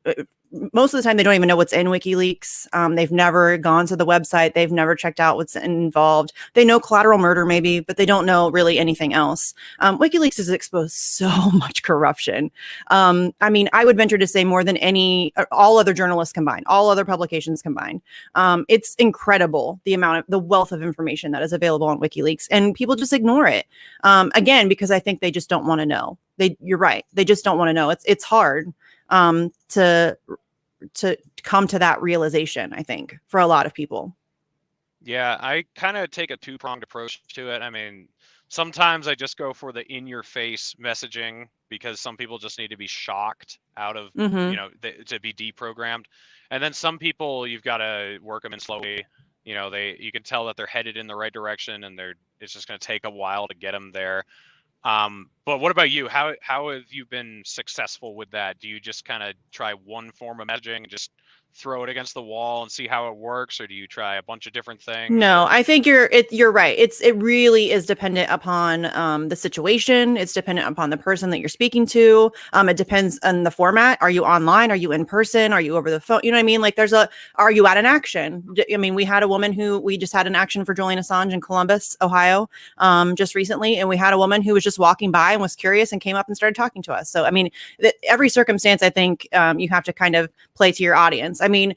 most of the time they don't even know what's in WikiLeaks. They've never gone to the website. They've never checked out what's involved. They know collateral murder maybe, but they don't know really anything else. WikiLeaks has exposed so much corruption. I mean, I would venture to say more than all other journalists combined, all other publications combined. It's incredible the wealth of information that is available on WikiLeaks, and people just ignore it. Again, because I think they just don't want to know. You're right. They just don't want to know. It's hard to come to that realization, I think, for a lot of people. Yeah, I kind of take a two-pronged approach to it. I mean, sometimes I just go for the in-your-face messaging, because some people just need to be shocked out of, to be deprogrammed. And then some people, you've got to work them in slowly, you can tell that they're headed in the right direction, and it's just going to take a while to get them there. But what about you? How have you been successful with that? Do you just kind of try one form of messaging and just throw it against the wall and see how it works, or do you try a bunch of different things? No, I think you're right. It really is dependent upon the situation. It's dependent upon the person that you're speaking to. It depends on the format. Are you online? Are you in person? Are you over the phone? You know what I mean? Like are you at an action? I mean, we had a woman we just had an action for Julian Assange in Columbus, Ohio, just recently. And we had a woman who was just walking by and was curious and came up and started talking to us. So, I mean, every circumstance, I think you have to kind of play to your audience. I mean,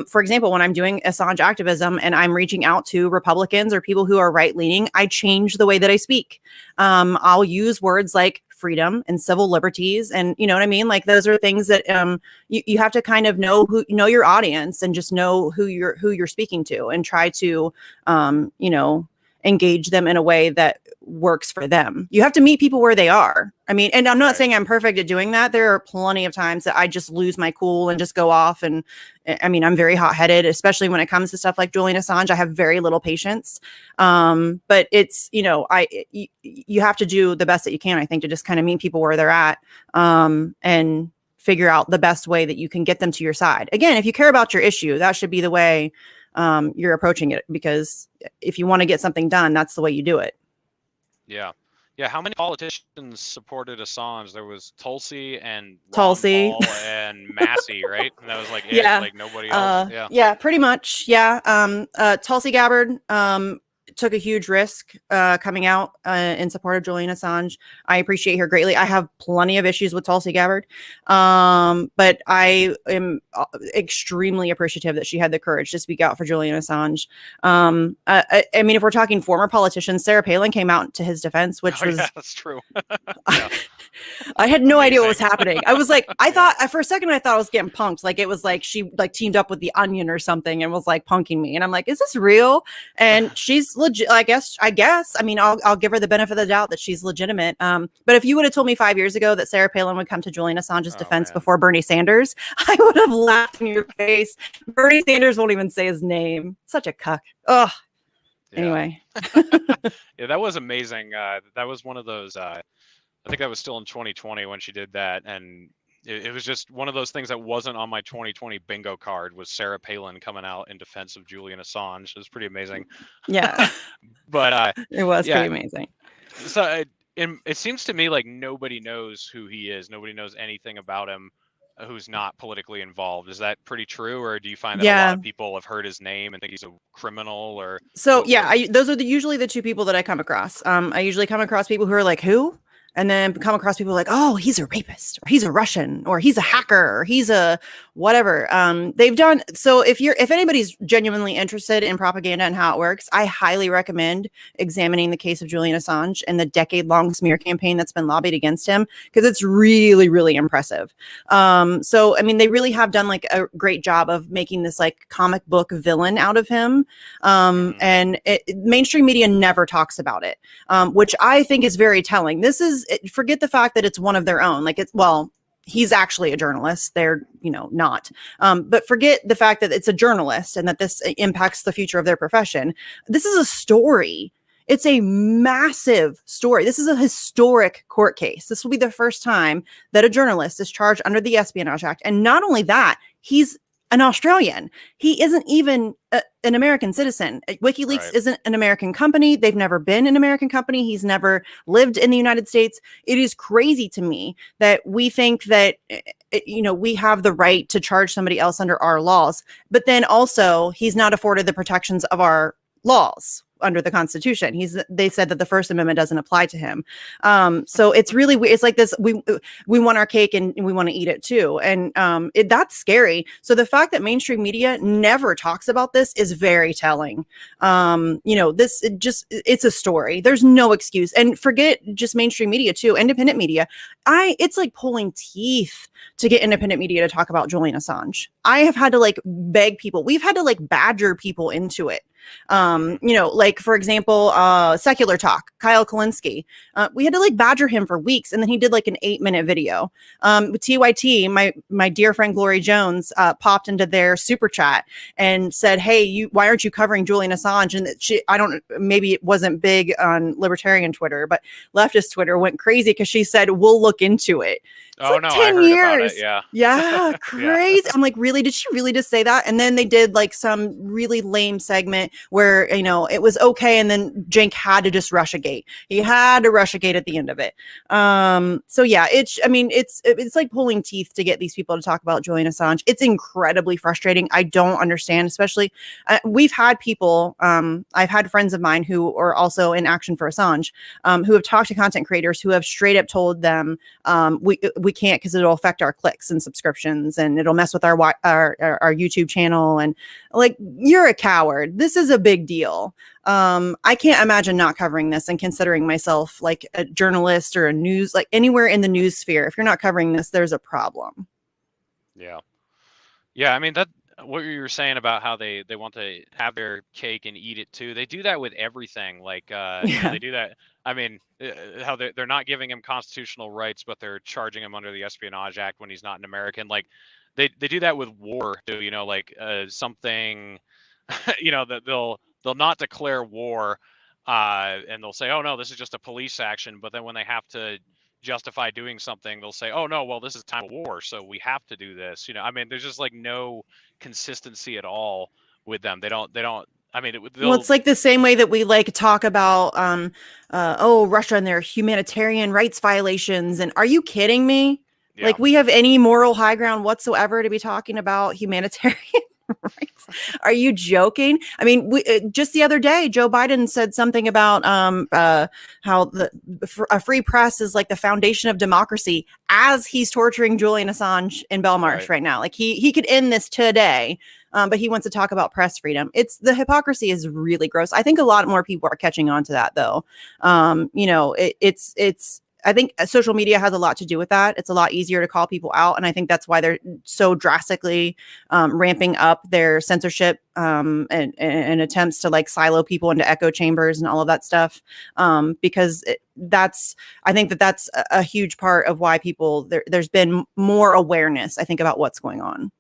for example, when I'm doing Assange activism and I'm reaching out to Republicans or people who are right-leaning, I change the way that I speak. I'll use words like freedom and civil liberties, and you know what I mean? Like those are things that you have to kind of know your audience and just know who you're speaking to and try to engage them in a way that works for them. You have to meet people where they are. I mean, and I'm not saying I'm perfect at doing that. There are plenty of times that I just lose my cool and just go off. And I mean, I'm very hot-headed, especially when it comes to stuff like Julian Assange. I have very little patience. But it's, you have to do the best that you can, I think, to just kind of meet people where they're at, and figure out the best way that you can get them to your side. Again, if you care about your issue, that should be the way you're approaching it, because if you want to get something done, that's the way you do it. Yeah. How many politicians supported Assange? There was Tulsi and Ron Paul and Massey, right? And that was like it, like nobody else. Yeah, pretty much. Yeah. Tulsi Gabbard took a huge risk coming out in support of Julian Assange. I appreciate her greatly. I have plenty of issues with Tulsi Gabbard, but I am extremely appreciative that she had the courage to speak out for Julian Assange. I mean, if we're talking former politicians, Sarah Palin came out to his defense, which was that's true. I had no idea what was happening. I was like, I thought for a second, I thought I was getting punked. Like it was like she like teamed up with the Onion or something and was like punking me. And I'm like, is this real? And she's legit. I guess. I mean, I'll give her the benefit of the doubt that she's legitimate. But if you would have told me 5 years ago that Sarah Palin would come to Julian Assange's defense before Bernie Sanders, I would have laughed in your face. Bernie Sanders won't even say his name. Such a cuck. Ugh. Yeah. Anyway. Yeah, that was amazing. That was one of those. I think that was still in 2020 when she did that, and it was just one of those things that wasn't on my 2020 bingo card. Was Sarah Palin coming out in defense of Julian Assange? It was pretty amazing. Yeah, but it was pretty amazing. So it seems to me like nobody knows who he is. Nobody knows anything about him who's not politically involved. Is that pretty true, or do you find that a lot of people have heard his name and think he's a criminal? Or so those are usually the two people that I come across. I usually come across people who are like, who? And then come across people like, oh, he's a rapist, or he's a Russian, or he's a hacker, or he's a whatever. They've done. So if anybody's genuinely interested in propaganda and how it works, I highly recommend examining the case of Julian Assange and the decade-long smear campaign that's been lobbied against him, because it's really, really impressive. So, I mean, they really have done like a great job of making this like comic book villain out of him. And mainstream media never talks about it, which I think is very telling. Forget the fact that it's one of their own. Like he's actually a journalist. They're, not. But forget the fact that it's a journalist and that this impacts the future of their profession. This is a story. It's a massive story. This is a historic court case. This will be the first time that a journalist is charged under the Espionage Act. And not only that, he's an Australian. He isn't even an American citizen. WikiLeaks isn't an American company. They've never been an American company. He's never lived in the United States. It is crazy to me that we think that, we have the right to charge somebody else under our laws, but then also he's not afforded the protections of our laws under the Constitution. They said that the First Amendment doesn't apply to him. So it's really weird. It's like this, we want our cake and we want to eat it too. And that's scary. So the fact that mainstream media never talks about this is very telling. It's a story. There's no excuse. And forget just mainstream media too, independent media. It's like pulling teeth to get independent media to talk about Julian Assange. I have had to like beg people. We've had to like badger people into it. Like for example, Secular Talk, Kyle Kalinske. We had to like badger him for weeks, and then he did like an 8-minute video. With TYT, my dear friend Glory Jones popped into their super chat and said, "Hey, why aren't you covering Julian Assange?" And maybe it wasn't big on libertarian Twitter, but leftist Twitter went crazy because she said, "We'll look into it." It's like 10 I heard years. about it. Yeah. Crazy. Yeah. I'm like, really? Did she really just say that? And then they did like some really lame segment where, it was okay. And then Cenk had to just rush a gate. He had to rush a gate at the end of it. So yeah, it's like pulling teeth to get these people to talk about Julian Assange. It's incredibly frustrating. I don't understand, especially we've had people, I've had friends of mine who are also in Action for Assange, who have talked to content creators who have straight up told them, we can't because it'll affect our clicks and subscriptions and it'll mess with our YouTube channel. And like, you're a coward. This is a big deal. I can't imagine not covering this and considering myself like a journalist or a news, like anywhere in the news sphere. If you're not covering this, there's a problem. Yeah. Yeah. I mean, what you were saying about how they want to have their cake and eat it too. They do that with everything. Like, they do that. I mean, how they're not giving him constitutional rights, but they're charging him under the Espionage Act when he's not an American. Like, they do that with war too. Something, that they'll not declare war, and they'll say, "Oh no, this is just a police action." But then when they have to justify doing something, they'll say, "Oh no, well this is time of war, so we have to do this." I mean, there's just like no consistency at all with them. They don't. I mean, it's like the same way that we like talk about, Russia and their humanitarian rights violations. And are you kidding me? Yeah. Like, we have any moral high ground whatsoever to be talking about humanitarian rights? Are you joking? I mean, just the other day, Joe Biden said something about how a free press is like the foundation of democracy, as he's torturing Julian Assange in Belmarsh right now. Like, he could end this today. But he wants to talk about press freedom. The hypocrisy is really gross. I think a lot more people are catching on to that, though. I think social media has a lot to do with that. It's a lot easier to call people out. And I think that's why they're so drastically ramping up their censorship and attempts to like silo people into echo chambers and all of that stuff. Because I think that's a huge part of why there's been more awareness, I think, about what's going on.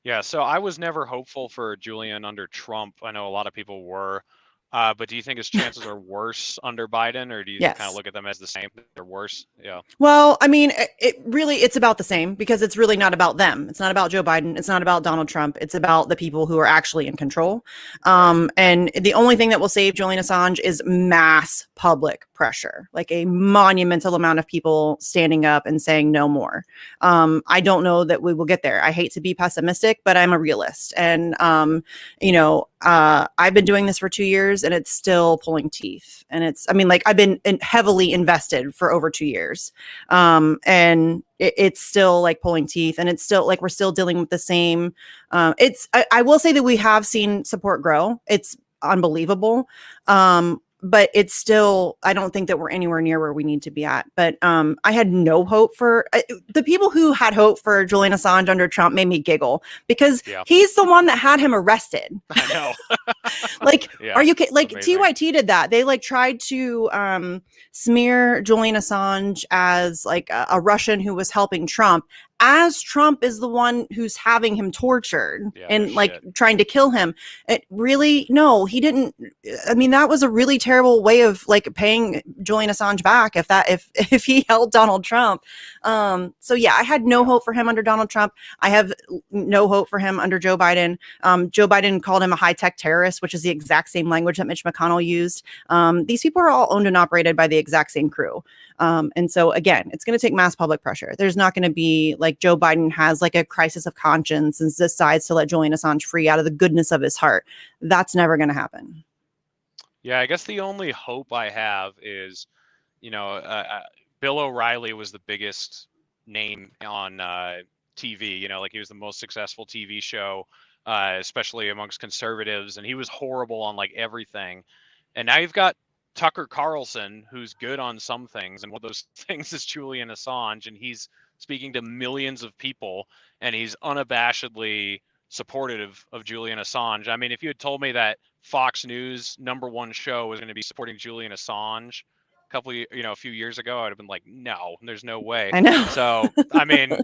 Yeah, so I was never hopeful for Julian under Trump. I know a lot of people were. But do you think his chances are worse under Biden, or do you kind of look at them as the same? They're worse. Yeah. Well, I mean, it's about the same, because it's really not about them. It's not about Joe Biden. It's not about Donald Trump. It's about the people who are actually in control. And the only thing that will save Julian Assange is mass public pressure, like a monumental amount of people standing up and saying no more. I don't know that we will get there. I hate to be pessimistic, but I'm a realist. And, I've been doing this for 2 years and it's still pulling teeth. And I've been heavily invested for over 2 years. And it's still like pulling teeth, and it's still like, we're still dealing with the same. I will say that we have seen support grow. It's unbelievable. But it's still, I don't think that we're anywhere near where we need to be at. But I had no hope for the people who had hope for Julian Assange under Trump made me giggle, because he's the one that had him arrested. I know. Are you like amazing. TYT did that. They like tried to smear Julian Assange as like a Russian who was helping Trump, as Trump is the one who's having him tortured and like trying to kill him. No, he didn't. I mean, that was a really terrible way of like paying Julian Assange back if he held Donald Trump. So yeah, I had no hope for him under Donald Trump. I have no hope for him under Joe Biden. Joe Biden called him a high-tech terrorist, which is the exact same language that Mitch McConnell used. These people are all owned and operated by the exact same crew. And so again, it's going to take mass public pressure. There's not going to be like Joe Biden has like a crisis of conscience and decides to let Julian Assange free out of the goodness of his heart. That's never going to happen. Yeah, I guess the only hope I have is, Bill O'Reilly was the biggest name on TV. Like, he was the most successful TV show, especially amongst conservatives, and he was horrible on like everything. And now you've got Tucker Carlson, who's good on some things, and one of those things is Julian Assange, and he's speaking to millions of people, and he's unabashedly supportive of Julian Assange. I mean, if you had told me that Fox News #1 show was going to be supporting Julian Assange a few years ago, I'd have been like, no, there's no way. I know. So, I mean,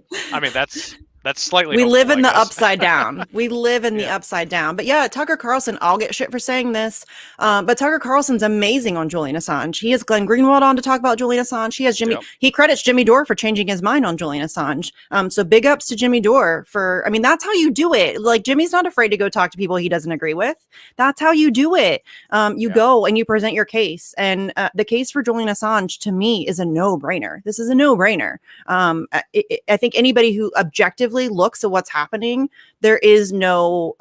that's slightly. We live hopeful, in the I guess. upside down. We live in the Yeah. upside down. But yeah, Tucker Carlson, I'll get shit for saying this. But Tucker Carlson's amazing on Julian Assange. He has Glenn Greenwald on to talk about Julian Assange. He has he credits Jimmy Dore for changing his mind on Julian Assange. So big ups to Jimmy Dore for, I mean, that's how you do it. Like, Jimmy's not afraid to go talk to people he doesn't agree with. That's how you do it. You go and you present your case. And the case for Julian Assange, to me, is a no-brainer. This is a no-brainer. I think anybody who objectively looks at what's happening, there's no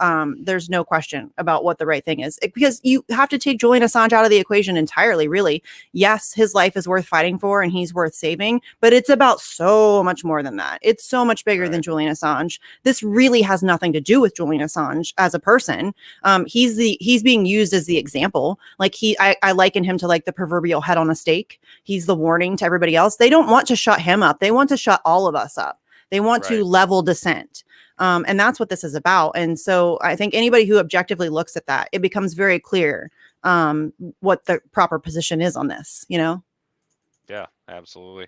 question about what the right thing is, because you have to take Julian Assange out of the equation entirely, really. Yes, his life is worth fighting for and he's worth saving, but it's about so much more than that. It's so much bigger than Julian Assange. This really has nothing to do with Julian Assange as a person. He's being used as the example. Like, I liken him to like the proverbial head on a stake. He's the warning to everybody else. They don't want to shut him up. They want to shut all of us up. They want to level dissent. And that's what this is about. And so I think anybody who objectively looks at that, it becomes very clear what the proper position is on this, you know? Yeah, absolutely.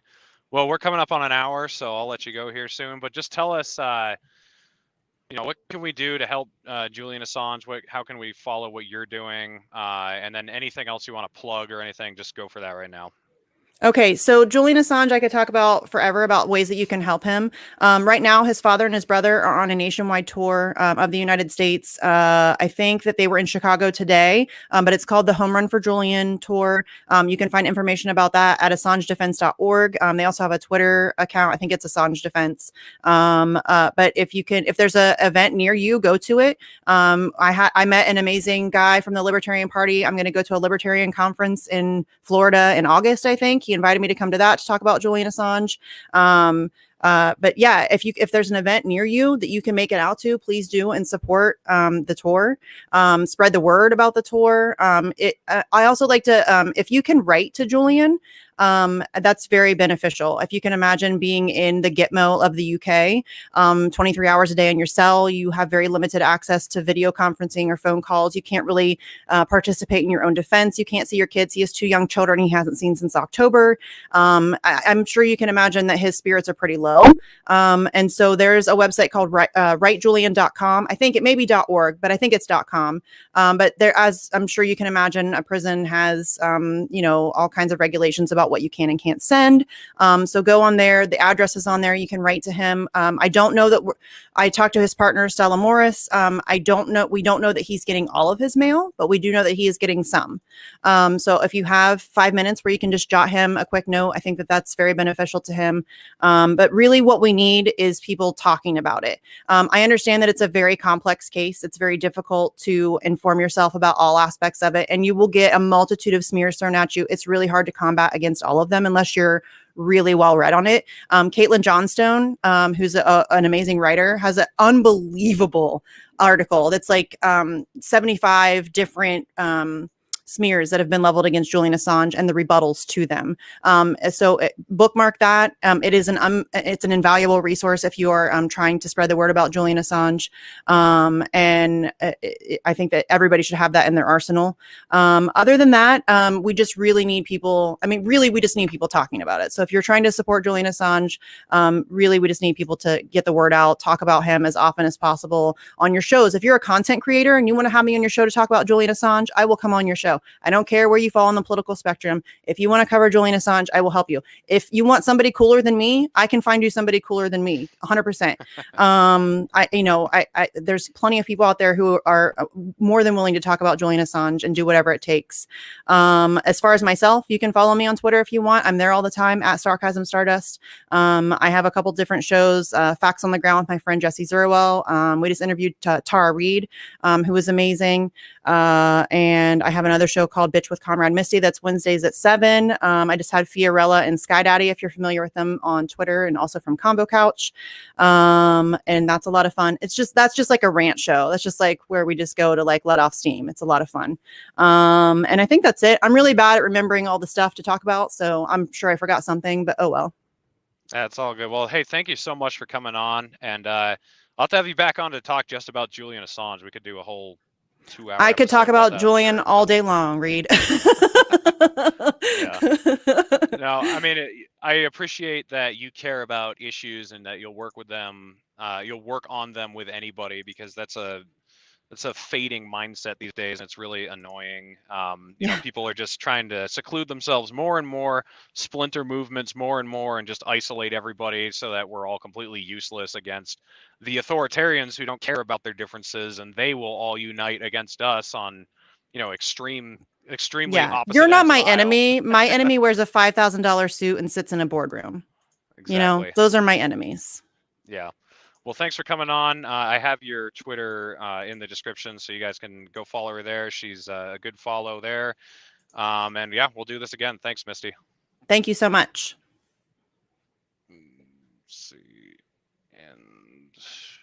Well, we're coming up on an hour, so I'll let you go here soon. But just tell us, what can we do to help Julian Assange? How can we follow what you're doing? And then anything else you want to plug or anything, just go for that right now. Okay, so Julian Assange, I could talk about forever about ways that you can help him. Right now, his father and his brother are on a nationwide tour of the United States. I think that they were in Chicago today, but it's called the Home Run for Julian Tour. You can find information about that at AssangeDefense.org. They also have a Twitter account. I think it's Assange Defense. But if there's an event near you, go to it. I met an amazing guy from the Libertarian Party. I'm going to go to a Libertarian conference in Florida in August, I think. He invited me to come to that to talk about Julian Assange. But yeah, if there's an event near you that you can make it out to, please do and support the tour. Spread the word about the tour. I also like to, if you can write to Julian, that's very beneficial. If you can imagine being in the Gitmo of the UK, 23 hours a day in your cell, you have very limited access to video conferencing or phone calls. You can't really participate in your own defense. You can't see your kids. He has 2 young children he hasn't seen since October. I'm sure you can imagine that his spirits are pretty low. And so there's a website called writejulian.com. I think it may be .org, but I think it's .com. But there, as I'm sure you can imagine, a prison has, all kinds of regulations about what you can and can't send. So go on there. The address is on there. You can write to him. I don't know that I talked to his partner, Stella Morris. We don't know that he's getting all of his mail, but we do know that he is getting some. So if you have 5 minutes where you can just jot him a quick note, I think that that's very beneficial to him. But really what we need is people talking about it. I understand that it's a very complex case. It's very difficult to inform yourself about all aspects of it, and you will get a multitude of smears thrown at you. It's really hard to combat against all of them unless you're really well read on it. Caitlin Johnstone, who's an amazing writer, has an unbelievable article that's like 75 different smears that have been leveled against Julian Assange and the rebuttals to them. So bookmark that. It's an invaluable resource if you are trying to spread the word about Julian Assange. And I think that everybody should have that in their arsenal. Other than that, we just really need people. We just need people talking about it. So if you're trying to support Julian Assange, really, we just need people to get the word out, talk about him as often as possible on your shows. If you're a content creator and you want to have me on your show to talk about Julian Assange, I will come on your show. I don't care where you fall on the political spectrum. If you want to cover Julian Assange, I will help you. If you want somebody cooler than me, I can find you somebody cooler than me, 100%. There's plenty of people out there who are more than willing to talk about Julian Assange and do whatever it takes. As far as myself, you can follow me on Twitter if you want. I'm there all the time at Sarcasm Stardust. I have a couple different shows, Facts on the Ground with my friend Jesse Zerwell. We just interviewed Tara Reid, who was amazing. And I have another show called Bitch with Comrade Misty. That's Wednesdays at 7. I just had Fiorella and Skydaddy, if you're familiar with them, on Twitter, and also from Combo Couch. And that's a lot of fun. That's just like a rant show. That's just like where we just go to like let off steam. It's a lot of fun. And I think that's it. I'm really bad at remembering all the stuff to talk about, so I'm sure I forgot something, but oh well. That's all good. Well, hey, thank you so much for coming on, and I'll have to have you back on to talk just about Julian Assange. We could do a whole 2-hour. I could talk episode about that, Julian sure. all day long, Reed. Yeah. No, I mean, I appreciate that you care about issues and that you'll work with them. You'll work on them with anybody, because that's a fading mindset these days, and it's really annoying. You know, people are just trying to seclude themselves more and more, splinter movements more and more, and just isolate everybody so that we're all completely useless against the authoritarians who don't care about their differences, and they will all unite against us on, you know, extremely opposite You're not ends my of the aisle. enemy. My enemy wears a $5,000 suit and sits in a boardroom. Exactly. You know, those are my enemies. Yeah. Well, thanks for coming on. I have your Twitter in the description, so you guys can go follow her there. She's a good follow there. And yeah, we'll do this again. Thanks, Misty. Thank you so much. Let's see.